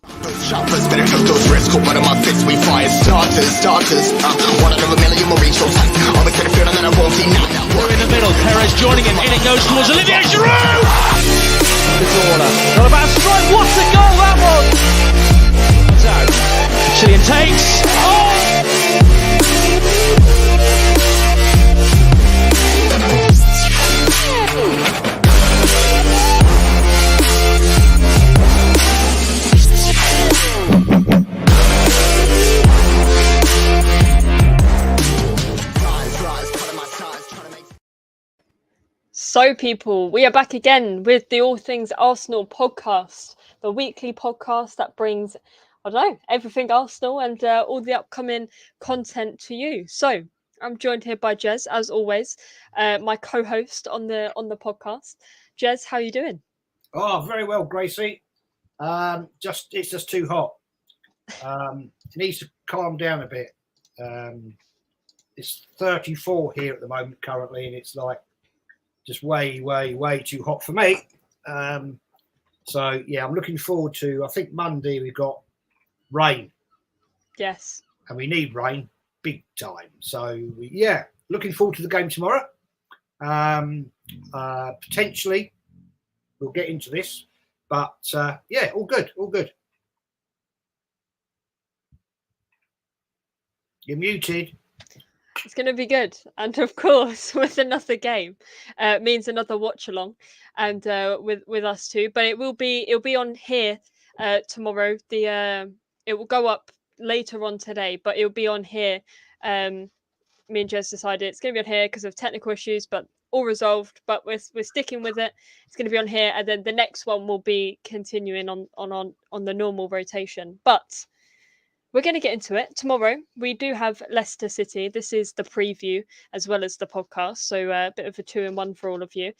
Shoppers better took those risks. Cool, but on my fists we fire starters. One out of a million will reach those heights. I'll be to the field and then I won't see now. We're in the middle. Perez joining him. In it goes towards Olivier Giroud. The corner. Not about to strike. What a goal that was! It's out. Chilean takes. Oh! So people, we are back again with the All Things Arsenal podcast, the weekly podcast that brings, I don't know, everything Arsenal and all the upcoming content to you. So I'm joined here by Jez, as always, my co-host on the podcast. Jez, how are you doing? Oh, very well, Gracie. It's just too hot. It needs to calm down a bit. It's 34 here at the moment currently, and it's like just way too hot for me. So yeah, I'm looking forward to, I think Monday we've got rain. Yes. And we need rain big time. So looking forward to the game tomorrow. Potentially we'll get into this, but all good. You're muted. It's going to be good, and of course, with another game, means another watch along, and with us too. But it'll be on here tomorrow. It will go up later on today, but it'll be on here. Me and Jez decided it's going to be on here because of technical issues, but all resolved. But we're sticking with it. It's going to be on here, and then the next one will be continuing on the normal rotation. But we're going to get into it. Tomorrow, we do have Leicester City. This is the preview as well as the podcast. So a bit of a 2-in-1 for all of you.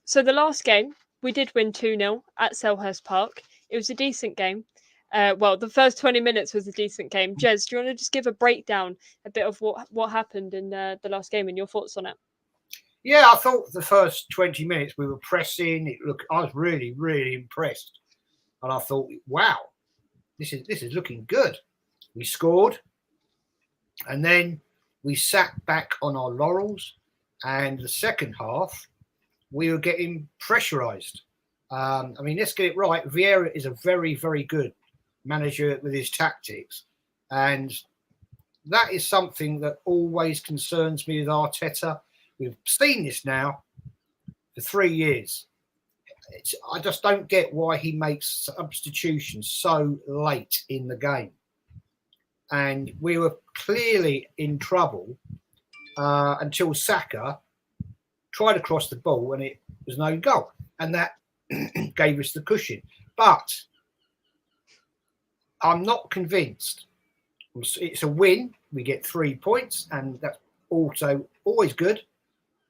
So the last game, we did win 2-0 at Selhurst Park. It was a decent game. The first 20 minutes was a decent game. Jez, do you want to just give a breakdown, a bit of what happened in the last game and your thoughts on it? Yeah, I thought the first 20 minutes we were pressing. I was really, really impressed. And I thought, wow. This is looking good. We scored, and then we sat back on our laurels. And the second half, we were getting pressurised. Let's get it right. Vieira is a very, very good manager with his tactics, and that is something that always concerns me with Arteta. We've seen this now for 3 years. I just don't get why he makes substitutions so late in the game. And we were clearly in trouble until Saka tried to cross the ball and it was no goal. And that gave us the cushion. But I'm not convinced. It's a win. We get 3 points and that's also always good.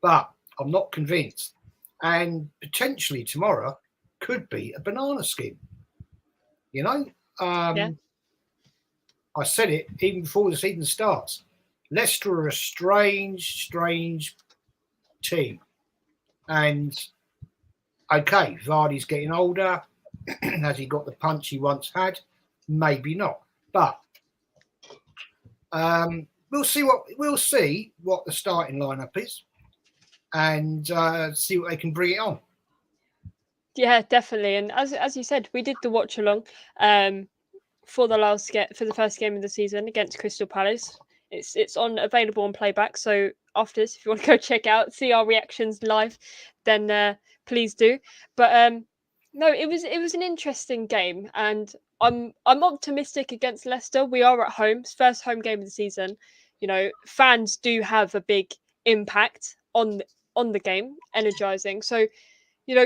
But I'm not convinced. And potentially tomorrow could be a banana skin. I said it even before the season starts. Leicester are a strange team. And, okay, Vardy's getting older. Has he got the punch he once had? Maybe not. But we'll see what the starting lineup is. And see what they can bring it on. Yeah, definitely. And as you said, we did the watch along for the first game of the season against Crystal Palace. It's available on playback. So after this, if you want to go check out, see our reactions live, then please do. But no, it was an interesting game, and I'm optimistic against Leicester. We are at home, it's first home game of the season. Fans do have a big impact on the game, energizing. So,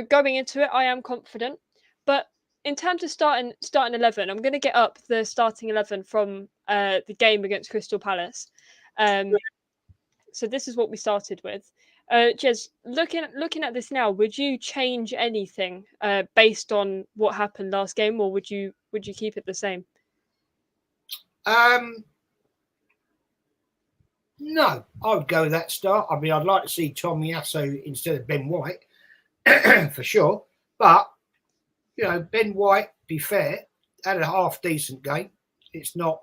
going into it, I am confident. But in terms of starting 11, I'm going to get up the starting 11 from the game against Crystal Palace. So this is what we started with. Jez, looking at this now, would you change anything based on what happened last game, or would you keep it the same? No, I would go with that start. I'd like to see Tomiyasu instead of Ben White, for sure. But, Ben White, be fair, had a half decent game. It's not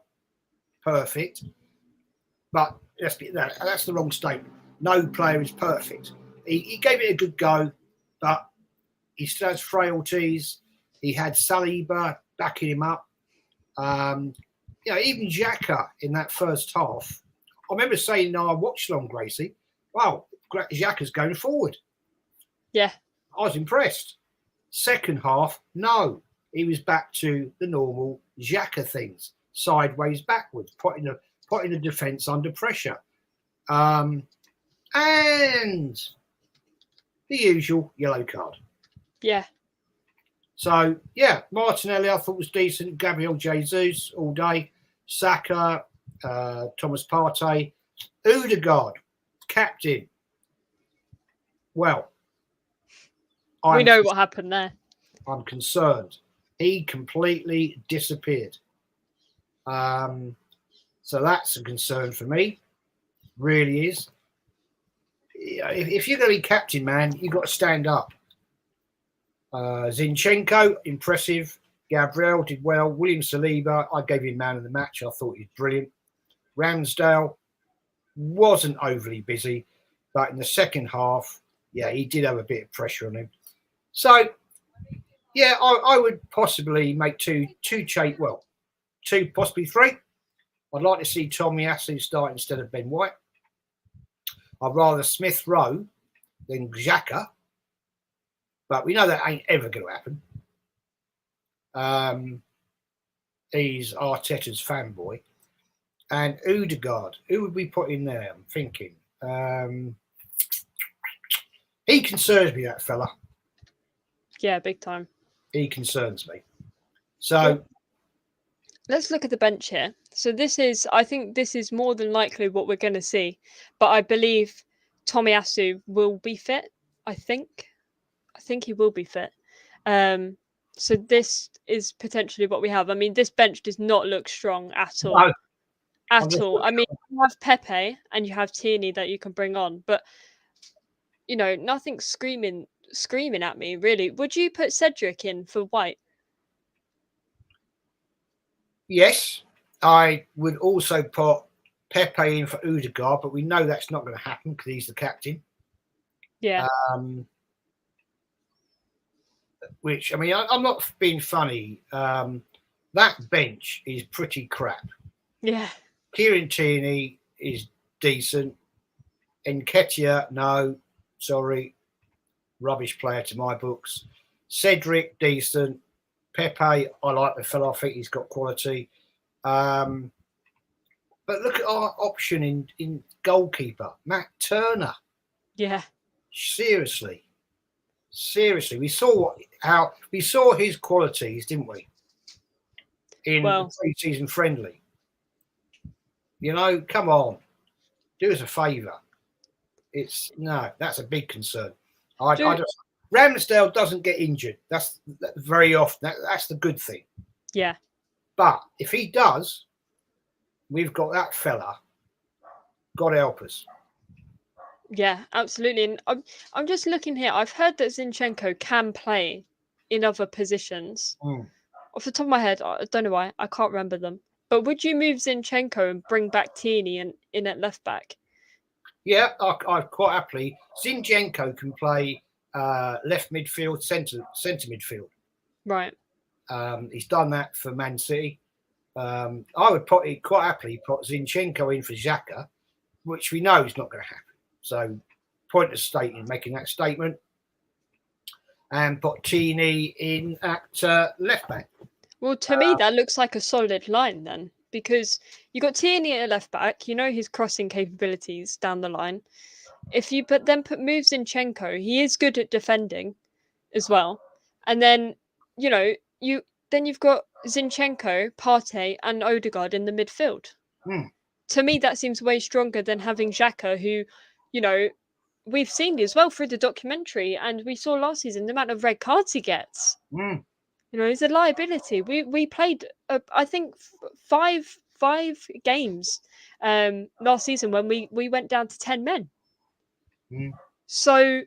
perfect, but that's the wrong statement. No player is perfect. He gave it a good go, but he still has frailties. He had Saliba backing him up. Even Xhaka in that first half. I remember saying in our watch long, Gracie, wow, Xhaka's going forward. Yeah. I was impressed. Second half, no. He was back to the normal Xhaka things, sideways, backwards, putting the defence under pressure. And the usual yellow card. Yeah. So, Martinelli I thought was decent. Gabriel Jesus all day. Saka, Thomas Partey. Odegaard, captain. Well, we know what happened there. I'm concerned. He completely disappeared. So that's a concern for me. Really is. If you're going to be captain, man, you've got to stand up. Zinchenko, impressive. Gabriel did well. William Saliba, I gave him man of the match. I thought he was brilliant. Ramsdale wasn't overly busy, but in the second half, he did have a bit of pressure on him. So, I would possibly make two, possibly three. I'd like to see Tomiyasu start instead of Ben White. I'd rather Smith Rowe than Xhaka, but we know that ain't ever going to happen. He's Arteta's fanboy. And Odegaard, who would we put in there? I'm thinking. He concerns me, that fella. Yeah, big time. He concerns me. So let's look at the bench here. So I think this is more than likely what we're going to see. But I believe Tomiyasu will be fit. I think he will be fit. So this is potentially what we have. I mean, this bench does not look strong at all. No. At all. I mean, you have Pepe and you have Tierney that you can bring on, but nothing's screaming at me, really. Would you put Cedric in for White? Yes, I would also put Pepe in for Odegaard, but we know that's not going to happen because he's the captain. Yeah. Which, I mean, I'm not being funny. That bench is pretty crap. Yeah. Kieran Tierney is decent. Nketiah, no, sorry. Rubbish player to my books. Cedric, decent. Pepe, I like the fellow. I think he's got quality. But look at our option in goalkeeper, Matt Turner. Yeah. Seriously. We saw his qualities, didn't we? In the pre-season friendly. Come on. Do us a favour. That's a big concern. Ramsdale doesn't get injured. That's very often. That's the good thing. Yeah. But if he does, we've got that fella. God help us. Yeah, absolutely. And I'm just looking here. I've heard that Zinchenko can play in other positions. Off the top of my head, I don't know why. I can't remember them. But would you move Zinchenko and bring back Tierney in at left back? Yeah, I quite happily. Zinchenko can play left midfield, centre midfield. Right. He's done that for Man City. I would quite happily put Zinchenko in for Xhaka, which we know is not going to happen. So, pointless making that statement. And put Tierney in at left back. Well, to me, that looks like a solid line then, because you got Tierney at left back. His crossing capabilities down the line. If you put moves Zinchenko, he is good at defending as well. And then, you've got Zinchenko, Partey, and Odegaard in the midfield. To me, that seems way stronger than having Xhaka, who, we've seen as well through the documentary, and we saw last season the amount of red cards he gets. He's a liability. We played, I think, five games last season when we went down to 10 men. So,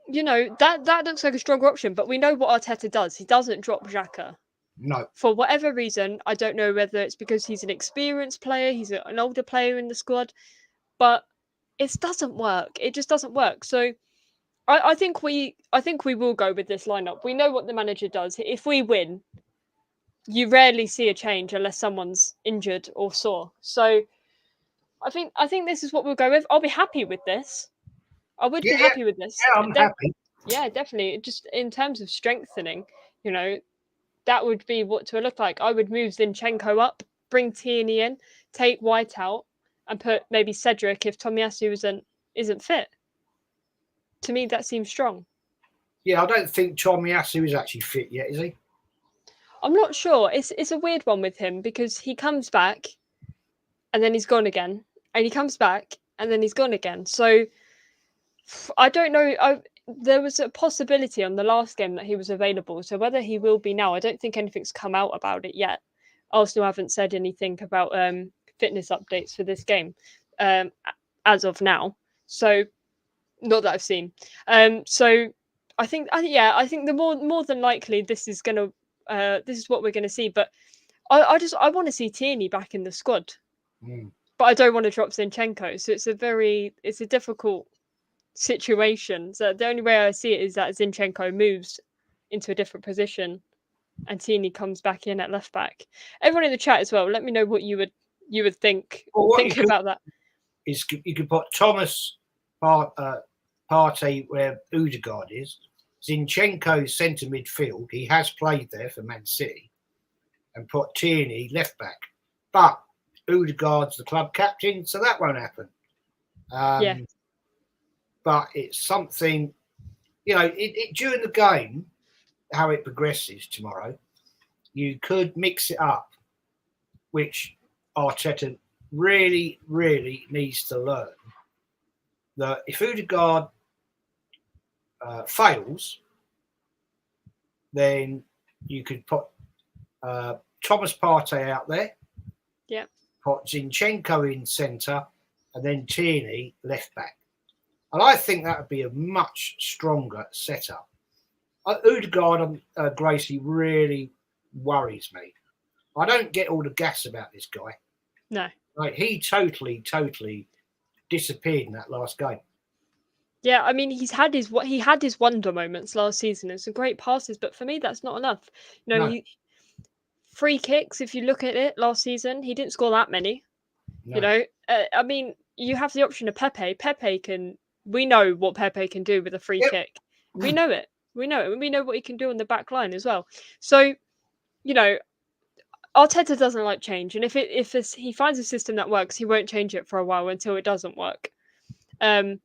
that looks like a stronger option, but we know what Arteta does. He doesn't drop Xhaka. No. For whatever reason, I don't know whether it's because he's an experienced player, he's an older player in the squad, but it doesn't work. It just doesn't work. So I think we will go with this lineup. We know what the manager does. If we win, you rarely see a change unless someone's injured or sore. So I think this is what we'll go with. I'll be happy with this. I would be happy with this. Yeah, I'm happy. Yeah, definitely. Just in terms of strengthening, that would be what to look like. I would move Zinchenko up, bring Tierney in, take White out, and put maybe Cedric if Tomiyasu isn't fit. To me, that seems strong. Yeah, I don't think Tomiyasu is actually fit yet, is he? I'm not sure. It's a weird one with him because he comes back and then he's gone again, and he comes back and then he's gone again. So I don't know. There was a possibility on the last game that he was available. So whether he will be now, I don't think anything's come out about it yet. Arsenal haven't said anything about fitness updates for this game as of now. So not that I've seen. So I think the more than likely this is what we're gonna see. But I want to see Tierney back in the squad, but I don't want to drop Zinchenko. So it's a difficult situation. So the only way I see it is that Zinchenko moves into a different position and Tierney comes back in at left back. Everyone in the chat as well, let me know what you would think about that. Is you could put Thomas Partey where Odegaard is, Zinchenko centre midfield. He has played there for Man City, and put Tierney left back. But Odegaard's the club captain, so that won't happen. But it's something, during the game, how it progresses tomorrow, you could mix it up, which Arteta really, really needs to learn. That if Odegaard fails, then you could put Thomas Partey out there, put Zinchenko in centre, and then Tierney left back. And I think that would be a much stronger setup. Odegaard and Gracie really worries me. I don't get all the gas about this guy. No. Like, he totally disappeared in that last game. Yeah, I mean, he had his wonder moments last season and some great passes, but for me, that's not enough. Free kicks, if you look at it last season, he didn't score that many. No. I mean, you have the option of Pepe. We know what Pepe can do with a free kick. We know it. We know what he can do on the back line as well. So, Arteta doesn't like change, and if he finds a system that works, he won't change it for a while until it doesn't work. And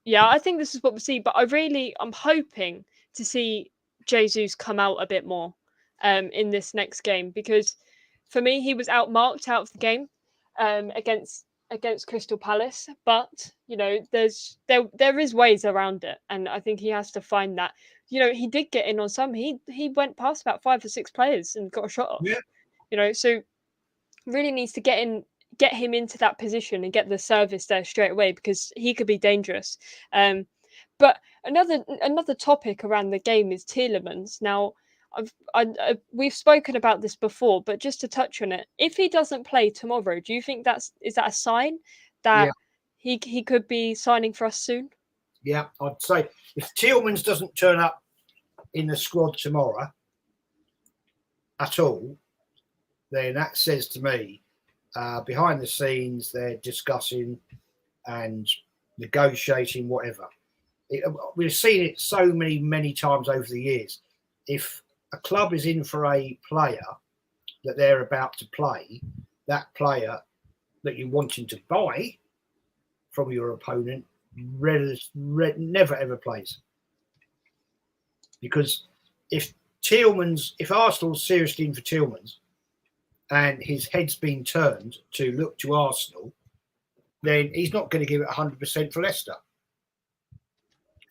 yeah, I think this is what we see. But I'm hoping to see Jesus come out a bit more in this next game, because for me he was outmarked out of the game against Crystal Palace. But there is ways around it, and I think he has to find that. He did get in on some. He went past about 5 or 6 players and got a shot off. Yeah. So really needs to get him into that position and get the service there straight away, because he could be dangerous. But another topic around the game is Tielemans. Now, we've spoken about this before, but just to touch on it, if he doesn't play tomorrow, do you think is that a sign that he could be signing for us soon? Yeah, I'd say if Tielemans doesn't turn up in the squad tomorrow at all, then that says to me, behind the scenes, they're discussing and negotiating whatever. We've seen it so many times over the years. If a club is in for a player that they're about to play, that player that you're wanting to buy from your opponent never ever plays. Because if Arsenal's seriously in for Tielemans and his head's been turned to look to Arsenal, then he's not going to give it 100% for Leicester.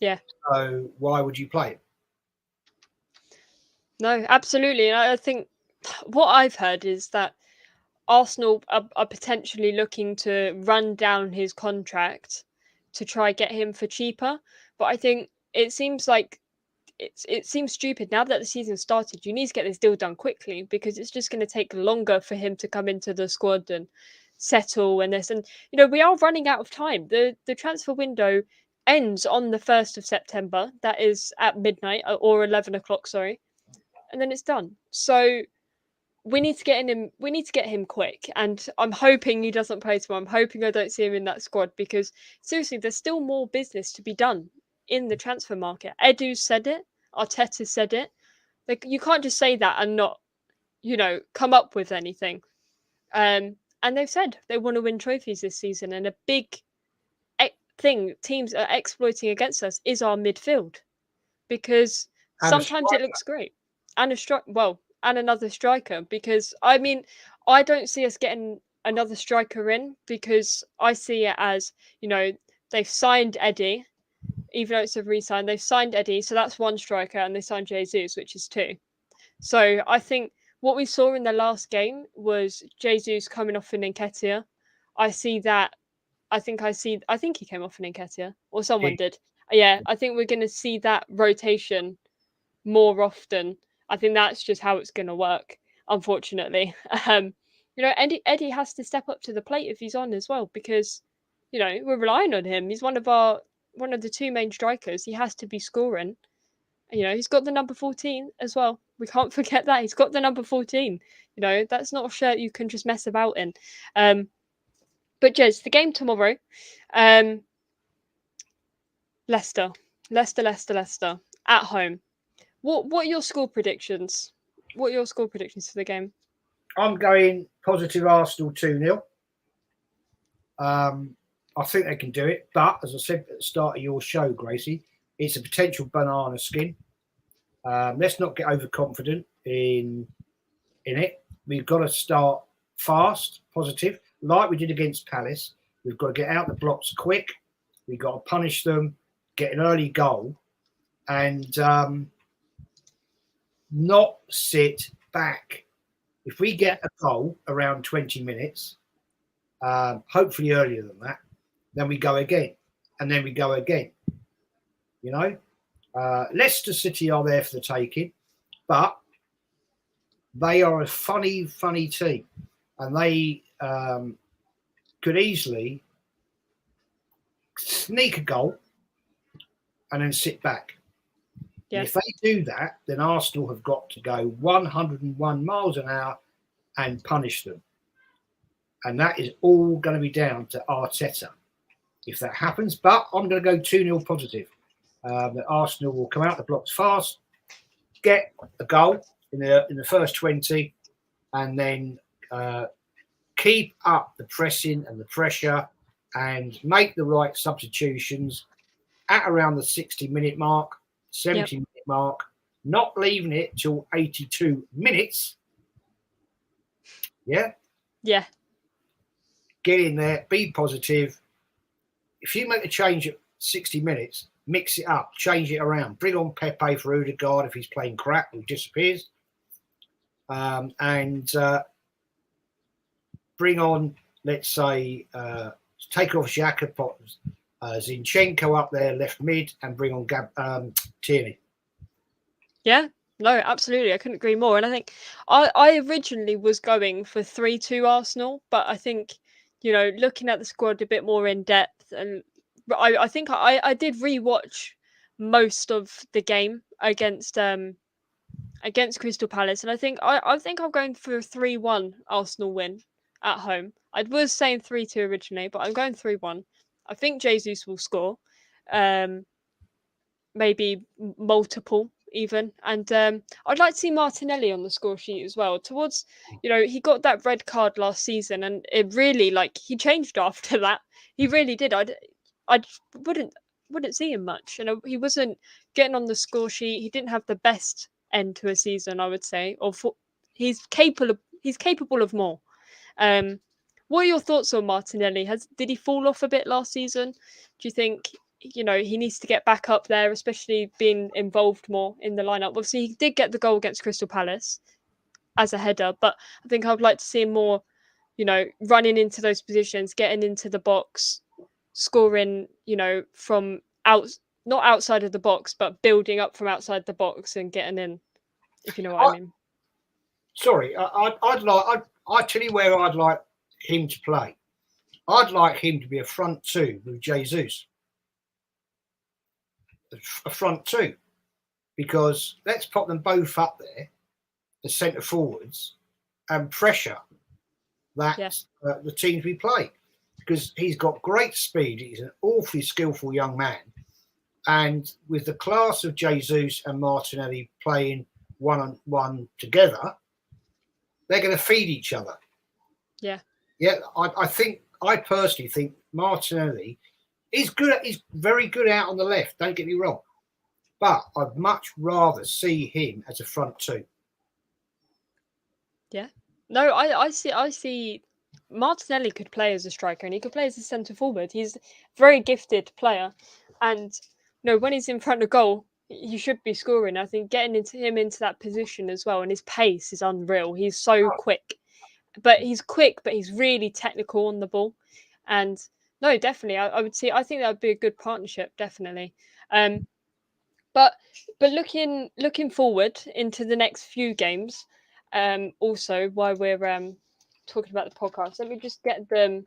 Yeah. So why would you play him? No, absolutely. And I think what I've heard is that Arsenal are potentially looking to run down his contract to try get him for cheaper. But I think it seems like it seems stupid now that the season started. You need to get this deal done quickly because it's just going to take longer for him to come into the squad and settle and this. And we are running out of time. The transfer window ends on the 1st of September. That is at midnight or 11 o'clock. Sorry, and then it's done. So we need to get him. We need to get him quick. And I'm hoping he doesn't play tomorrow. I'm hoping I don't see him in that squad because seriously, there's still more business to be done in the transfer market. Edu said it. Arteta said it. Like, you can't just say that and not, come up with anything. And they've said they want to win trophies this season. And a big thing teams are exploiting against us is our midfield, because sometimes it looks great, and and another striker. Because I don't see us getting another striker in, because I see it as they've signed Eddie. Even though it's a re-sign, they've signed Eddie, so that's one striker, and they signed Jesus, which is two. So I think what we saw in the last game was Jesus coming off in Nketiah. I see that. I think he came off in Nketiah, or someone did. Yeah, I think we're going to see that rotation more often. I think that's just how it's going to work, unfortunately. Eddie has to step up to the plate if he's on as well, because we're relying on him. He's one of the two main strikers. He has to be scoring. He's got the number 14 as well. We can't forget that. He's got the number 14. That's not a shirt you can just mess about in. But Jez, the game tomorrow, Leicester at home. What are your score predictions? What are your score predictions for the game? I'm going positive Arsenal 2-0. I think they can do it, but as I said at the start of your show, Gracie, it's a potential banana skin. Let's not get overconfident in it. We've got to start fast, positive, like we did against Palace. We've got to get out the blocks quick. We've got to punish them, get an early goal, and not sit back. If we get a goal around 20 minutes, hopefully earlier than that, then we go again, and then we go again. Leicester City are there for the taking, but they are a funny team, and they could easily sneak a goal and then sit back. Yeah. If they do that, then Arsenal have got to go 101 miles an hour and punish them. And that is all going to be down to Arteta if that happens. But I'm going to go 2-0 positive. That Arsenal will come out the blocks fast, get a goal in the first 20, and then keep up the pressing and the pressure and make the right substitutions at around the 60-minute mark, 70-minute mark, not leaving it till 82 minutes. Yeah? Yeah. Get in there, be positive. If you make a change at 60 minutes, mix it up, change it around. Bring on Pepe for Odegaard if he's playing crap, he disappears. And bring on, let's say, take off Xhaka, put Zinchenko up there, left mid, and bring on Tierney. Yeah, no, absolutely. I couldn't agree more. And I think I originally was going for 3-2 Arsenal, but I think, looking at the squad a bit more in depth, and I think I did rewatch most of the game against Crystal Palace, and I think I'm going for a 3-1 Arsenal win at home. I was saying 3-2 originally, but I'm going 3-1. I think Jesus will score, maybe multiple even, and I'd like to see Martinelli on the score sheet as well. Towards, he got that red card last season, and it really, he changed after that. He really did. I wouldn't see him much, and he wasn't getting on the score sheet. He didn't have the best end to a season, I would say. He's capable of more. What are your thoughts on Martinelli? Did he fall off a bit last season? Do you think he needs to get back up there, especially being involved more in the lineup? Obviously, he did get the goal against Crystal Palace as a header, but I think I'd like to see him more, running into those positions, getting into the box, scoring, from not outside of the box, but building up from outside the box and getting in, if you know what I mean. Sorry, I tell you where I'd like him to play. I'd like him to be a front two with Jesus. A front two. Because let's pop them both up there, the centre forwards, and pressure the teams we play. Because he's got great speed. He's an awfully skillful young man. And with the class of Jesus and Martinelli playing one-on-one together, they're going to feed each other. Yeah. Yeah, I personally think Martinelli is good. He's very good out on the left. Don't get me wrong, but I'd much rather see him as a front two. Yeah. No, I see. Martinelli could play as a striker and he could play as a centre forward. He's a very gifted player, and when he's in front of goal, he should be scoring. I think getting him into that position as well, and his pace is unreal. He's so quick, but he's really technical on the ball. And no, definitely, I would see. I think that would be a good partnership, definitely. But looking forward into the next few games, also while we're talking about the podcast, let me just get them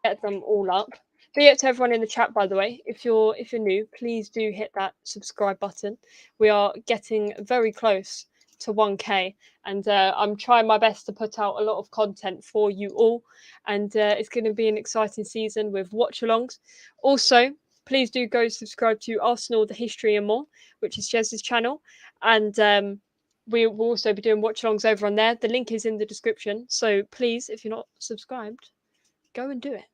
all up. Big up to everyone in the chat, by the way. If you're new, please do hit that subscribe button. We are getting very close to 1K, and I'm trying my best to put out a lot of content for you all. And it's going to be an exciting season with watch-alongs. Also, please do go subscribe to Arsenal, the History and More, which is Jez's channel, and we will also be doing watch-alongs over on there. The link is in the description, so please, if you're not subscribed, go and do it.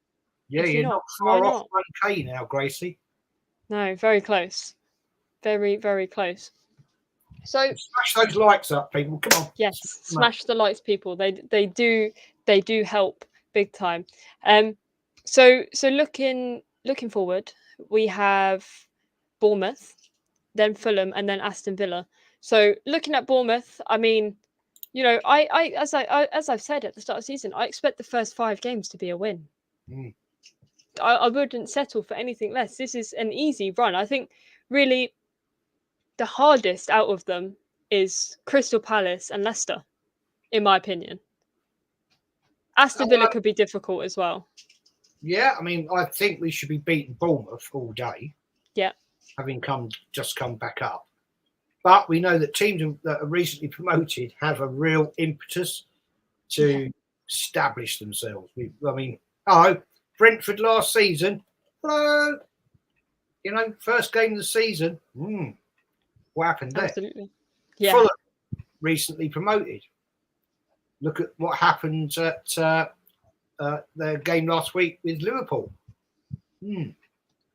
Yeah, you're not far off 1K now, Gracie. No, very close. Very, very close. So smash those likes up, people. Come on. Yes, smash the likes, people. They do help big time. So looking forward, we have Bournemouth, then Fulham, and then Aston Villa. So looking at Bournemouth, I mean, as I've said at the start of the season, I expect the first 5 games to be a win. I wouldn't settle for anything less. This is an easy run. I think really the hardest out of them is Crystal Palace and Leicester, in my opinion. Aston Villa could be difficult as well. Yeah, I mean, I think we should be beating Bournemouth all day. Yeah. Having just come back up. But we know that teams that are recently promoted have a real impetus to establish themselves. Brentford last season. Hello. First game of the season. What happened there? Absolutely. Yeah. Fulham recently promoted. Look at what happened at their game last week with Liverpool.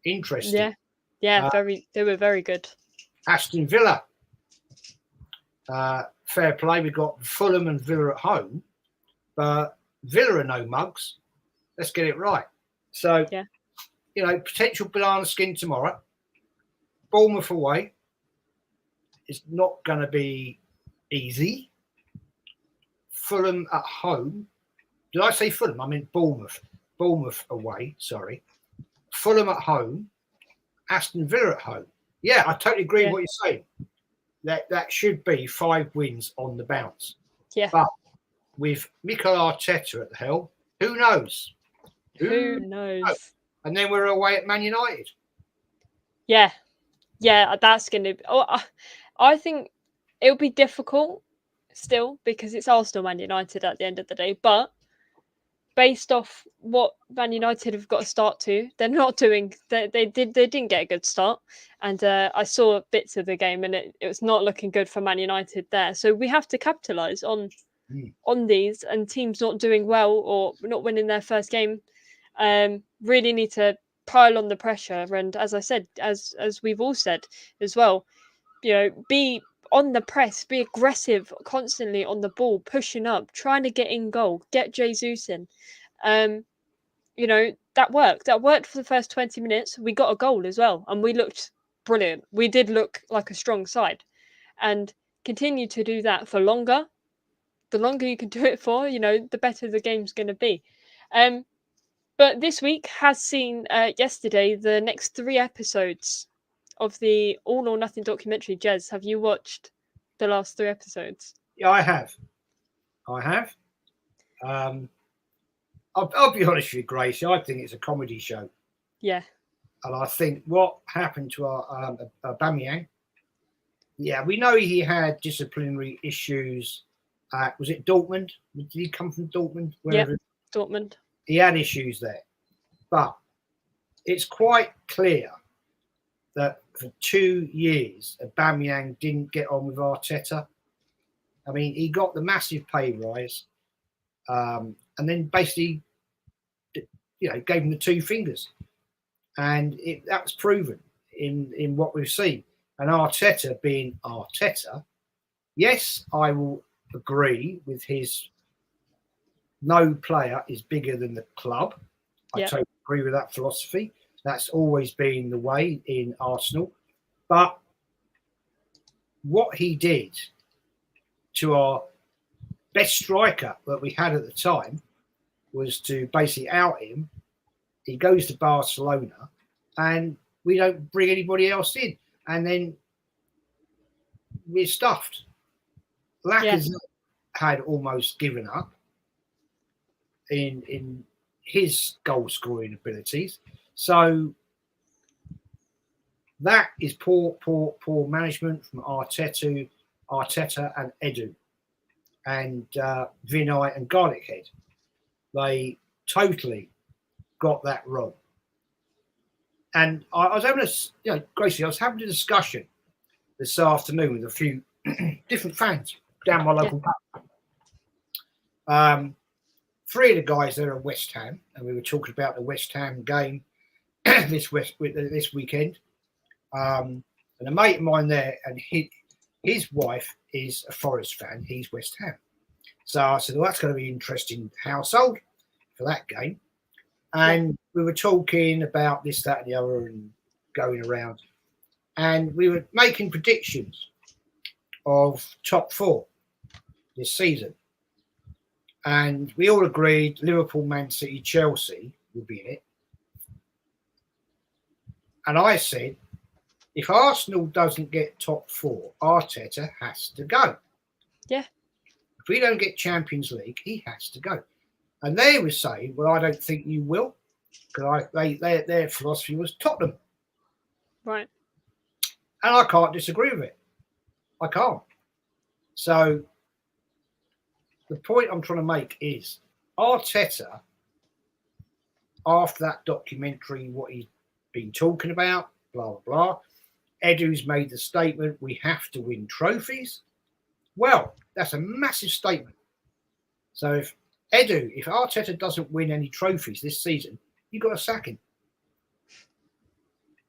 Interesting. Yeah. They were very good. Aston Villa. Fair play. We've got Fulham and Villa at home, but Villa are no mugs. Let's get it right. So, potential banana skin tomorrow. Bournemouth away. It's not going to be easy. Fulham at home. Did I say Fulham? I meant Bournemouth. Bournemouth away, sorry. Fulham at home. Aston Villa at home. Yeah, I totally agree with what you're saying. That should be 5 wins on the bounce. Yeah. But with Mikel Arteta at the helm, who knows? Who knows? And then we're away at Man United. Yeah, that's going to be... I think it'll be difficult still because it's Arsenal, Man United at the end of the day. But based off what Man United have got to start to, they're not doing... They didn't get a good start. And I saw bits of the game and it was not looking good for Man United there. So we have to capitalise on these, and teams not doing well or not winning their first game really need to pile on the pressure. And as I said, as we've all said as well, be on the press, be aggressive constantly on the ball, pushing up, trying to get in goal, get Jesus in. That worked for the first 20 minutes. We got a goal as well, and we looked brilliant. We did look like a strong side, and continue to do that for longer. The longer you can do it for, the better the game's going to be. But this week has seen yesterday the next 3 episodes of the All or Nothing documentary. Jez, have you watched the last 3 episodes? Yeah, I have. I'll be honest with you, Gracie. I think it's a comedy show. Yeah. And I think what happened to our Aubameyang, yeah, we know he had disciplinary issues. Was it Dortmund? Did he come from Dortmund? Yeah, Dortmund. He had issues there. But it's quite clear that for 2 years, Aubameyang didn't get on with Arteta. I mean, he got the massive pay rise, and then basically, gave him the 2 fingers, and that was proven in what we've seen. And Arteta being Arteta, yes, I will agree with his. No player is bigger than the club. I totally agree with that philosophy. That's always been the way in Arsenal. But what he did to our best striker that we had at the time was to basically out him. He goes to Barcelona and we don't bring anybody else in. And then we're stuffed. Lacazette had almost given up in his goal scoring abilities. So that is poor management from Arteta and Edu and Vinay and Garlic Head. They totally got that wrong. And I was having Gracie, I was having a discussion this afternoon with a few different fans down my local pub. 3 of the guys there are West Ham, and we were talking about the West Ham game this weekend. And a mate of mine there, and his wife is a Forest fan. He's West Ham. So I said, well, that's going to be an interesting household for that game. And we were talking about this, that, and the other, and going around. And we were making predictions of top 4 this season. And we all agreed Liverpool, Man City, Chelsea would be in it. And I said, if Arsenal doesn't get top 4, Arteta has to go. Yeah. If we don't get Champions League, he has to go. And they were saying, well, I don't think you will. Because their philosophy was Tottenham. Right. And I can't disagree with it. I can't. So the point I'm trying to make is Arteta, after that documentary, what he's been talking about, blah, blah, blah. Edu's made the statement, we have to win trophies. Well, that's a massive statement. So if Arteta doesn't win any trophies this season, you've got to sack him.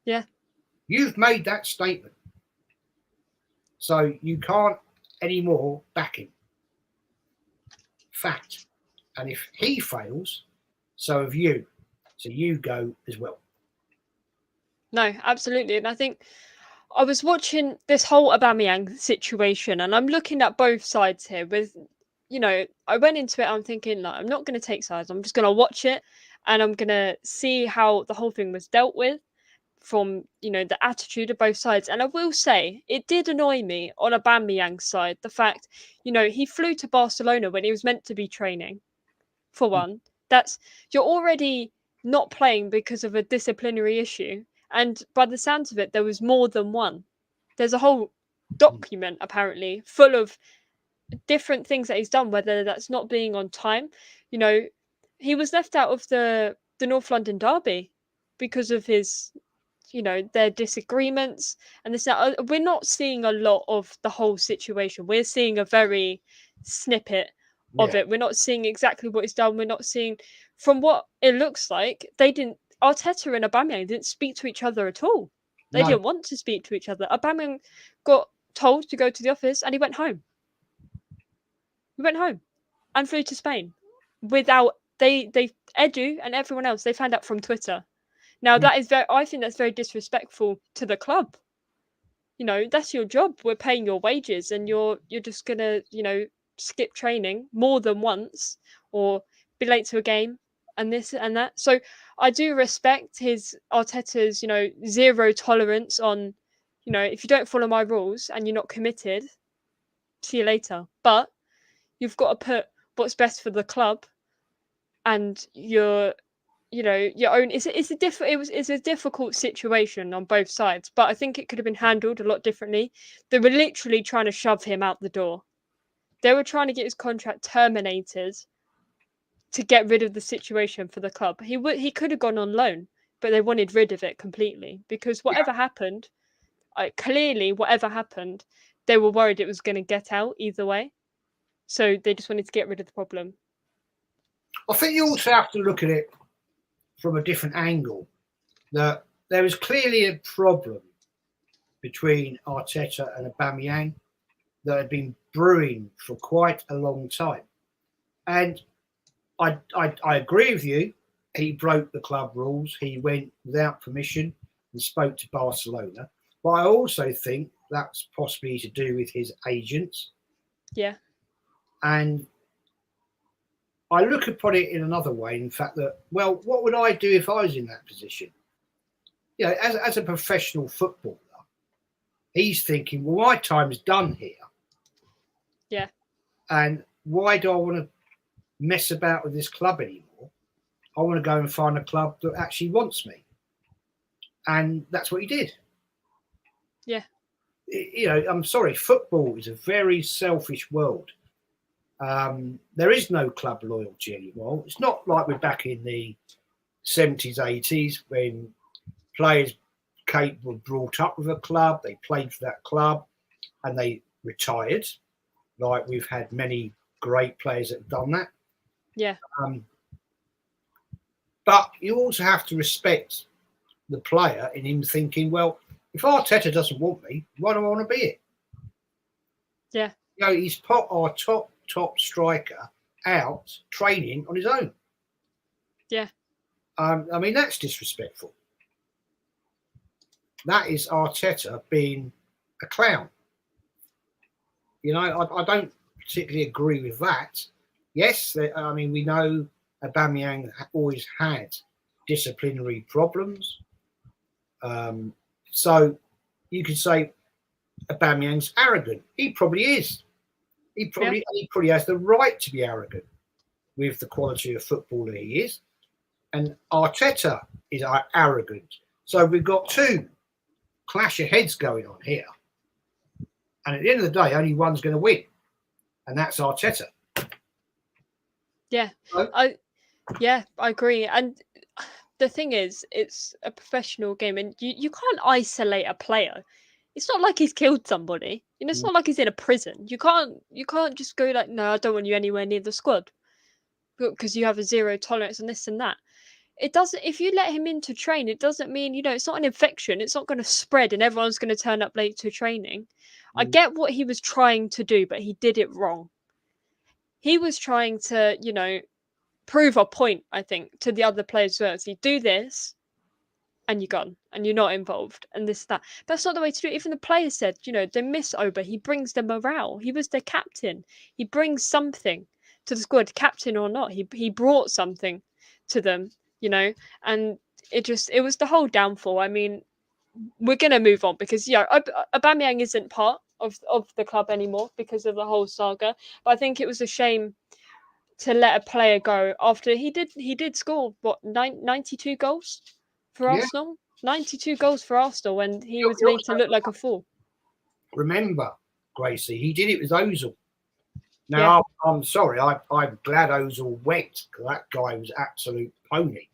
Yeah. You've made that statement. So you can't anymore back him. Fact. And if he fails, so have you. So you go as well. No, absolutely. And I think I was watching this whole Aubameyang situation and I'm looking at both sides here with, I went into it, I'm thinking, like, I'm not going to take sides. I'm just going to watch it and I'm going to see how the whole thing was dealt with from, the attitude of both sides. And I will say it did annoy me on Aubameyang's side, the fact, he flew to Barcelona when he was meant to be training, for one. You're already not playing because of a disciplinary issue. And by the sounds of it, there was more than one. There's a whole document, apparently, full of different things that he's done, whether that's not being on time. He was left out of the North London derby because of his, their disagreements. And we're not seeing a lot of the whole situation. We're seeing a very snippet of it. We're not seeing exactly what he's done. We're not seeing, from what it looks like, Arteta and Aubameyang didn't speak to each other at all. They didn't want to speak to each other. Aubameyang got told to go to the office and he went home. He went home and flew to Spain without Edu and everyone else. They found out from Twitter. Now that is I think that's very disrespectful to the club. That's your job. We're paying your wages and you're just gonna, skip training more than once or be late to a game and this and that. So I do respect Arteta's, zero tolerance on, if you don't follow my rules and you're not committed, see you later. But you've got to put what's best for the club and your own. It's a difficult situation on both sides, but I think it could have been handled a lot differently. They were literally trying to shove him out the door. They were trying to get his contract terminated to get rid of the situation for the club. He could have gone on loan, but they wanted rid of it completely because whatever happened, whatever happened, they were worried it was going to get out either way. So they just wanted to get rid of the problem. I think you also have to look at it from a different angle. That there is clearly a problem between Arteta and Aubameyang that had been brewing for quite a long time. And I agree with you. He broke the club rules. He went without permission and spoke to Barcelona. But I also think that's possibly to do with his agents. Yeah. And I look upon it in another way, in fact, that, well, what would I do if I was in that position? As a professional footballer, he's thinking, well, my time's done here. Yeah. And why do I want to mess about with this club anymore? I want to go and find a club that actually wants me. And that's what he did. Yeah. I'm sorry, football is a very selfish world. There is no club loyalty anymore. It's not like we're back in the 70s, 80s when players were brought up with a club, they played for that club and they retired. Like we've had many great players that have done that. Yeah. But you also have to respect the player in him thinking, well, if Arteta doesn't want me, why do I want to be it? Yeah. He's put our top striker out training on his own. Yeah. I mean, that's disrespectful. That is Arteta being a clown. I don't particularly agree with that. Yes, we know Aubameyang always had disciplinary problems. So you could say Aubameyang's arrogant. He probably is. He probably has the right to be arrogant with the quality of footballer he is. And Arteta is arrogant. So we've got two clash of heads going on here. And at the end of the day, only one's going to win. And that's Arteta. Yeah. So, I agree. And the thing is, it's a professional game and you can't isolate a player. It's not like he's killed somebody. It's not like he's in a prison. You can't just go like, no, I don't want you anywhere near the squad because you have a zero tolerance and this and that. It doesn't. If you let him into train, it doesn't mean it's not an infection. It's not going to spread and everyone's going to turn up late to training. I get what he was trying to do, but he did it wrong. He was trying to, prove a point, I think, to the other players as well. So you do this, and you're gone, and you're not involved, and this, that. That's not the way to do it. Even the players said, they miss Oba. He brings the morale. He was their captain. He brings something to the squad, captain or not. He brought something to them, and it was the whole downfall. I mean, we're going to move on because, Aubameyang isn't part of the club anymore because of the whole saga. But I think it was a shame to let a player go after he did score 92 goals for Arsenal. 92 goals for Arsenal when he was made to look like a fool. Remember, Gracie, he did it with Ozil. Now, I'm sorry, I'm glad Ozil went because that guy was absolute pony.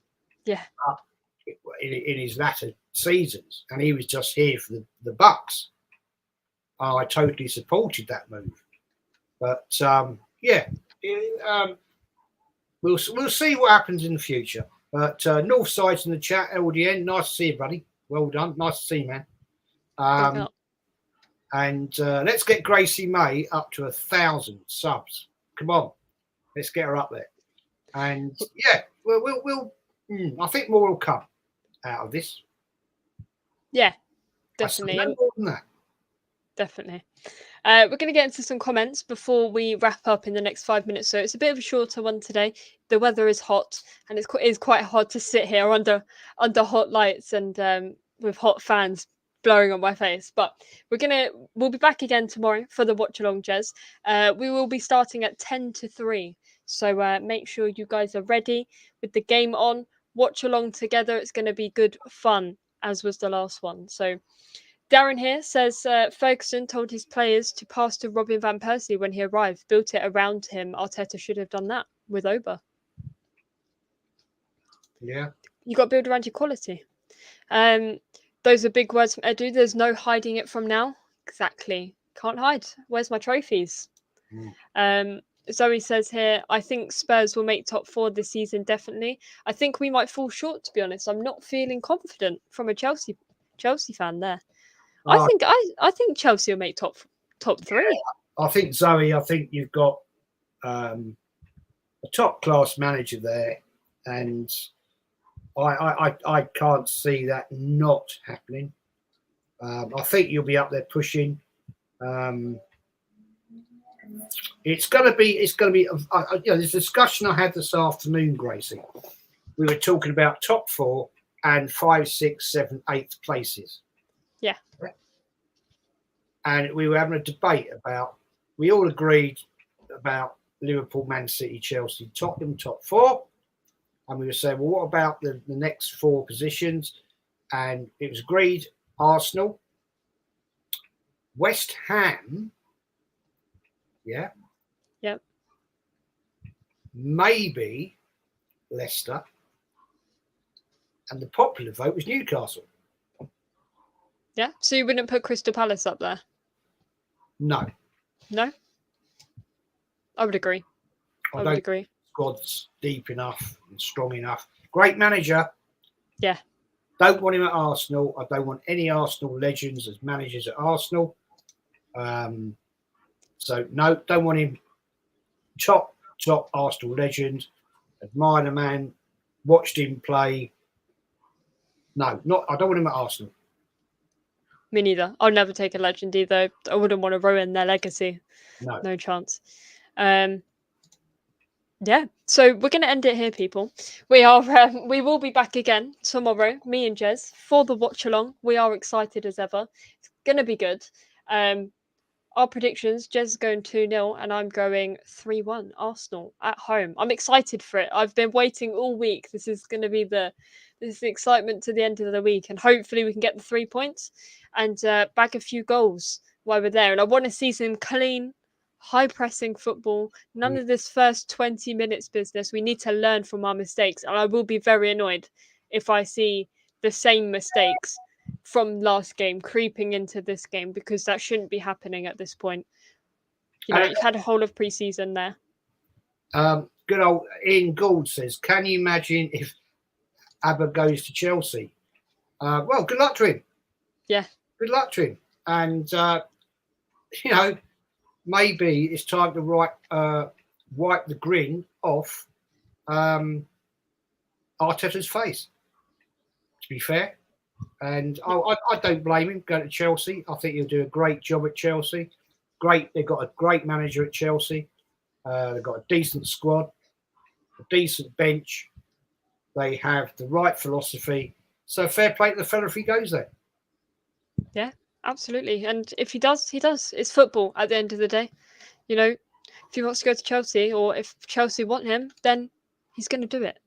Yeah. In his latter seasons, and he was just here for the bucks. I totally supported that move, but we'll see what happens in the future. But North Side's in the chat, LDN. Nice to see you, buddy. Well done. Nice to see you, man. And let's get Gracie-Mae up to 1,000 subs. Come on, let's get her up there. And we'll I think more will come out of this. Yeah, definitely. No more than that. Definitely. We're going to get into some comments before we wrap up in the next 5 minutes. So it's a bit of a shorter one today. The weather is hot, and it is quite hard to sit here under hot lights and with hot fans blowing on my face. But we'll be back again tomorrow for the watch along, Jez. We will be starting at 10 to 3. So make sure you guys are ready with the game on. Watch along together. It's going to be good fun, as was the last one. So Darren here says Ferguson told his players to pass to Robin van Persie when he arrived, built it around him. Arteta should have done that with Oba. Yeah. You got to build around your quality. Those are big words from Edu. There's no hiding it from now. Exactly. Can't hide. Where's my trophies? Zoe says here, I think Spurs will make top 4 this season, definitely. I think we might fall short, to be honest. I'm not feeling confident from a Chelsea fan there. I think Chelsea will make top 3. I think, Zoe, you've got a top class manager there, and I can't see that not happening. I think you'll be up there pushing. It's going to be. This discussion I had this afternoon, Gracie. We were talking about top 4 and 5, 6, 7, 8 places. Yeah. And we were having a debate about. We all agreed about Liverpool, Man City, Chelsea, Tottenham, top 4. And we were saying, well, what about the next 4 positions? And it was agreed Arsenal, West Ham, yeah. Yep. Maybe Leicester. And the popular vote was Newcastle. Yeah. So you wouldn't put Crystal Palace up there? No. No? I would agree. I would agree. Squad's deep enough and strong enough. Great manager. Yeah. Don't want him at Arsenal. I don't want any Arsenal legends as managers at Arsenal. So no, don't want him. Top Arsenal legend. Admire the man. Watched him play. No, I don't want him at Arsenal. Me neither. I'll never take a legend either. I wouldn't want to ruin their legacy. No chance. Yeah, so we're going to end it here, people. We will be back again tomorrow, me and Jez, for the watch along. We are excited as ever. It's going to be good. Our predictions, Jez is going 2-0 and I'm going 3-1 Arsenal at home. I'm excited for it. I've been waiting all week. This is going to be the excitement to the end of the week, and hopefully we can get the 3 points and bag a few goals while we're there. And I want to see some clean, high-pressing football. None of this first 20 minutes business. We need to learn from our mistakes. And I will be very annoyed if I see the same mistakes from last game creeping into this game, because that shouldn't be happening at this point. You've had a whole of pre-season there. Good old Ian Gould says, can you imagine if Abba goes to Chelsea? Well, good luck to him. Yeah. Good luck to him. And, maybe it's time to wipe the grin off Arteta's face, to be fair. And I don't blame him going to Chelsea. I think he'll do a great job at Chelsea. Great. They've got a great manager at Chelsea. They've got a decent squad, a decent bench. They have the right philosophy. So fair play to the fella if he goes there. Yeah. Absolutely. And if he does, he does. It's football at the end of the day. If he wants to go to Chelsea, or if Chelsea want him, then he's going to do it.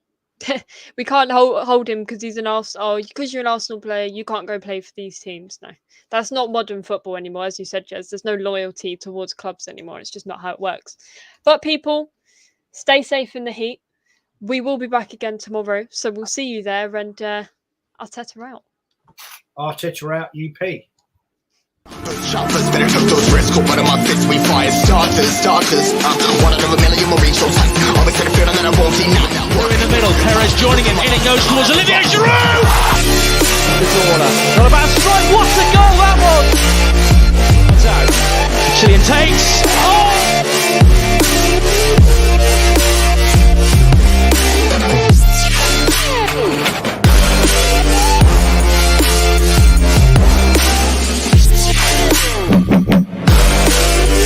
We can't hold him because he's an Arsenal. Oh, because you're an Arsenal player, you can't go play for these teams. No, that's not modern football anymore. As you said, Jez, there's no loyalty towards clubs anymore. It's just not how it works. But people, stay safe in the heat. We will be back again tomorrow. So we'll see you there. And Arteta out. Arteta out, UP. Shoppers better took those risks. Cool, but on my fist we fire starters. One out of a million will reach those heights. Always to the field and then I won't see now. We're in the middle. Perez joining him. In it goes towards Olivier Giroud. The corner. Not about a strike. What a goal that was. It's out. Chilean takes. Oh!